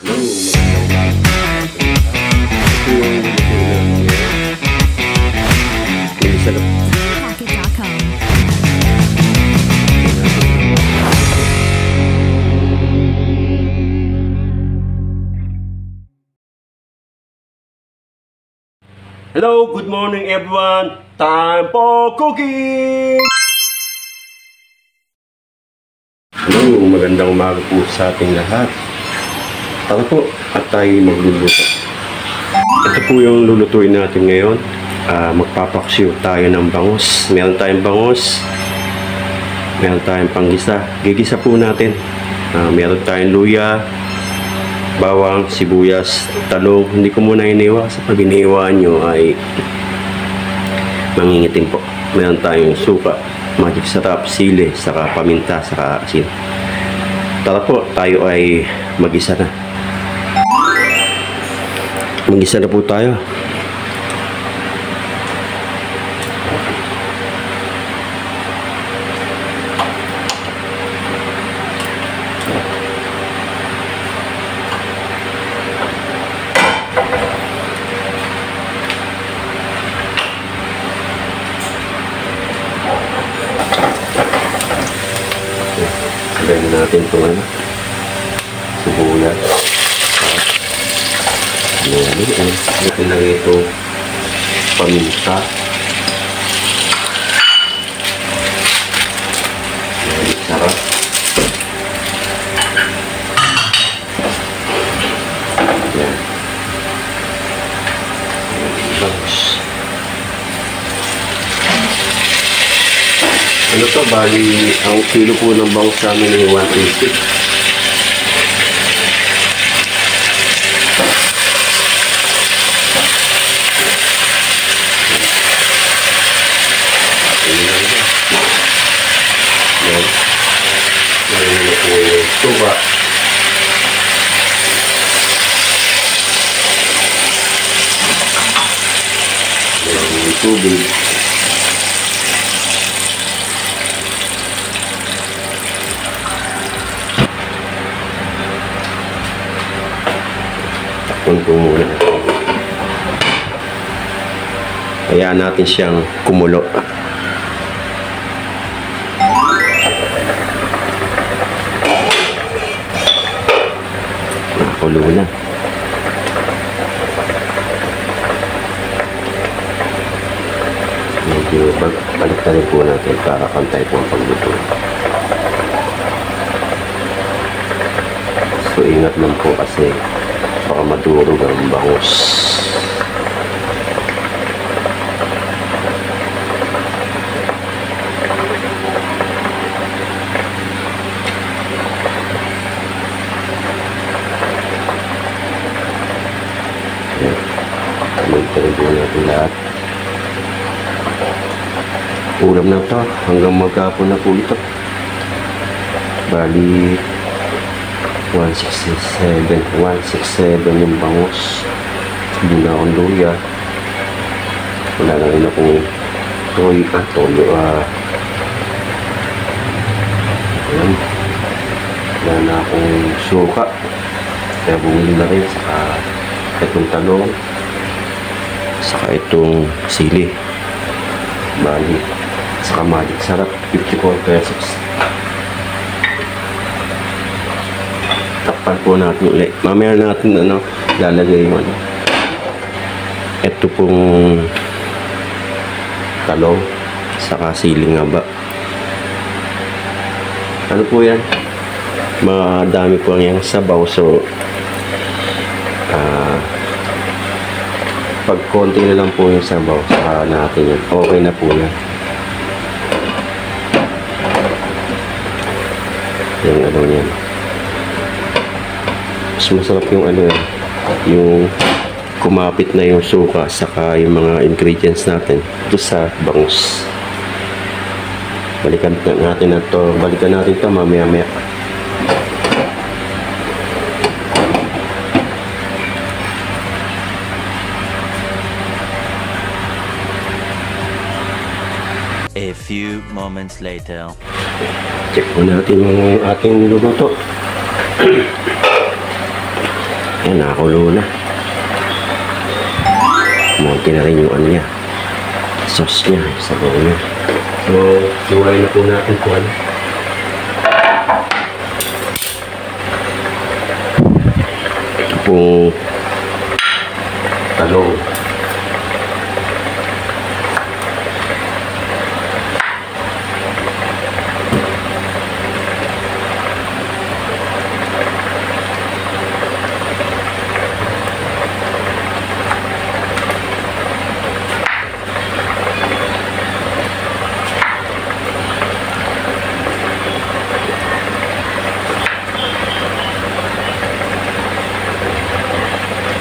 Hello, good morning everyone. Time for cooking. Hello, magandang umaga po sa ating lahat. Tara po at tayo magluluto. Ito po yung lulutuin natin ngayon. Magpapaksiw tayo ng bangus. Meron tayong bangus. Meron tayong panggisa. Gigisa po natin. Meron tayong luya, bawang, sibuyas, talong. Hindi ko muna iniwa sa pag iniwa nyo ay mangingitim po. Meron tayong suka, magic sarap, sili, saka paminta, saka asin. Tara po, tayo ay mag-isa na. Mag-isa na po tayo. Sabayin natin itong sibuyas. Ito na ito paminta. Sarap. Yan. Bangus. Ano to, bali ang kilo po ng bangus sa amin ay 180. Tuba. Yung tubig. Takpan ko muna. Hayaan natin siyang kumulo. Kulo na. Medyo balik na rin po natin para pantay po ang pagluto. So ingat lang po kasi baka madurog ang bangus. Magpapalagyan natin lahat. Ulam na ito hanggang magkapon na po ito. Bali 167 yung bangus. Hindi na akong luya. Wala na rin akong toyo. Wala na akong suka. Kaya bumili na rin saka itong talong, saka itong sili, bali, saka magic sarap, 54 pesos. Takpan po natin ulit. Mamaya natin lalagay yung ito pong talong, saka sili nga ba. Ano po yan? Madami po ang sabaw, so pag konti na lang po yung sabaw sa natin yan, okay na po yan. Yung yan, mas masarap yung yung kumapit na yung suka saka yung mga ingredients natin ito sa bangus. Balikan natin ito mamaya. A few moments later. Check po natin yung ating luluto. Ayan, nakakulo na. Munti na rin yung ano niya. Sauce niya, sabaw niya. So, iwalay na po natin po ano. Ito pong talong.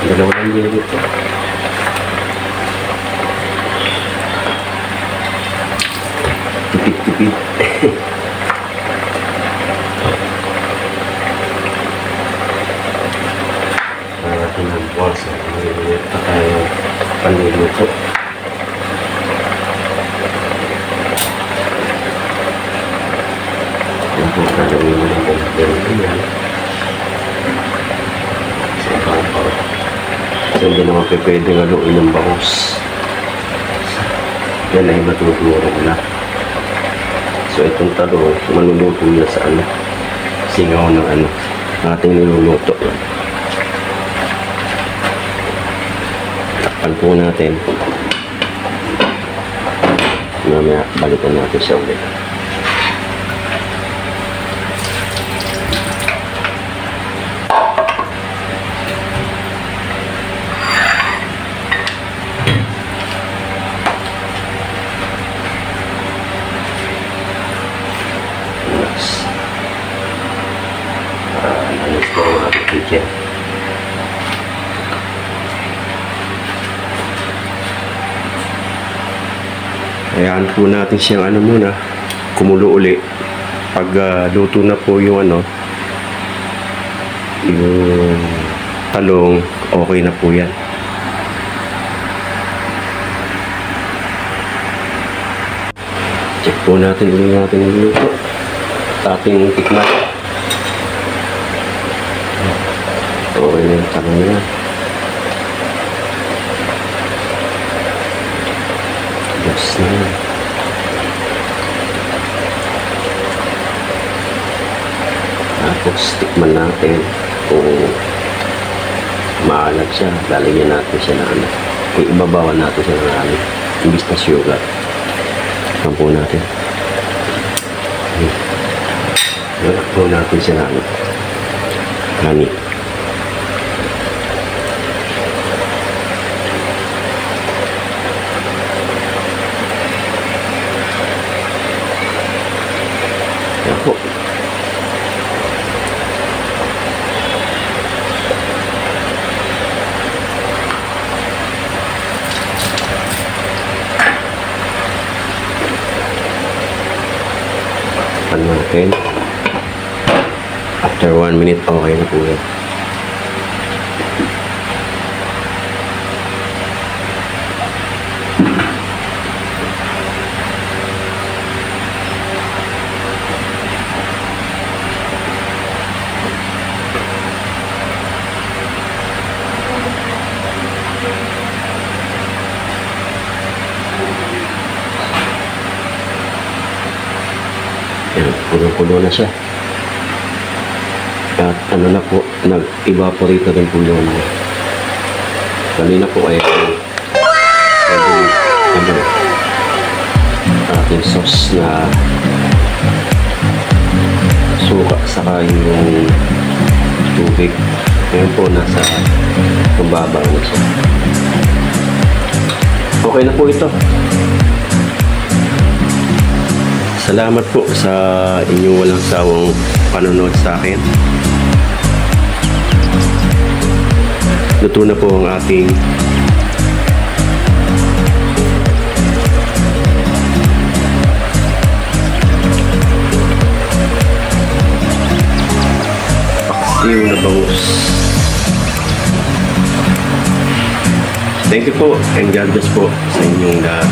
Dalawa lang yun ito. Tipid-tipid. Natin ang pulse. Nililit pa tayo panluluto. Yan po kalawin mo ng pagkakas yan. Sa pangkaw. So, hindi naman pwede haluin ng bangus. Yan ay matuturo na. So, itong talong, maluluto na sa ano, singaw ng ano, ating niluluto. Takpan po natin. Mamaya, balikan natin siya ulit. Alis po ang ating kitchen. Hayaan po natin siyang ano muna, kumulo uli. Pag luto na po yung ano, yung talong, okay na po yan. Check po natin ulit natin yung luto. Ating tikman. Okay na yung talong niya. Yes na yan. Tapos tikman natin kung maalat siya. Lalagyan natin siya na ano. Kung ibabawan natin siya ng ano. Imbis na sugar. Tikman po natin. Lalak po natin siya na ano. Honey. Yan po. Pan natin. After 1 minute, okay na po yan. Yan, pulo-pulo na siya. At ano na po, nag-evaporate na rin po yung kanina po ay ano, ating sauce na suka saka yung tubig. Ngayon po nasa pababa na siya. Okay na po ito. Salamat po sa inyong walang sawang panonood sa akin. Luto na po ang ating paksiw na bangus. Thank you po and God bless po sa inyong lahat.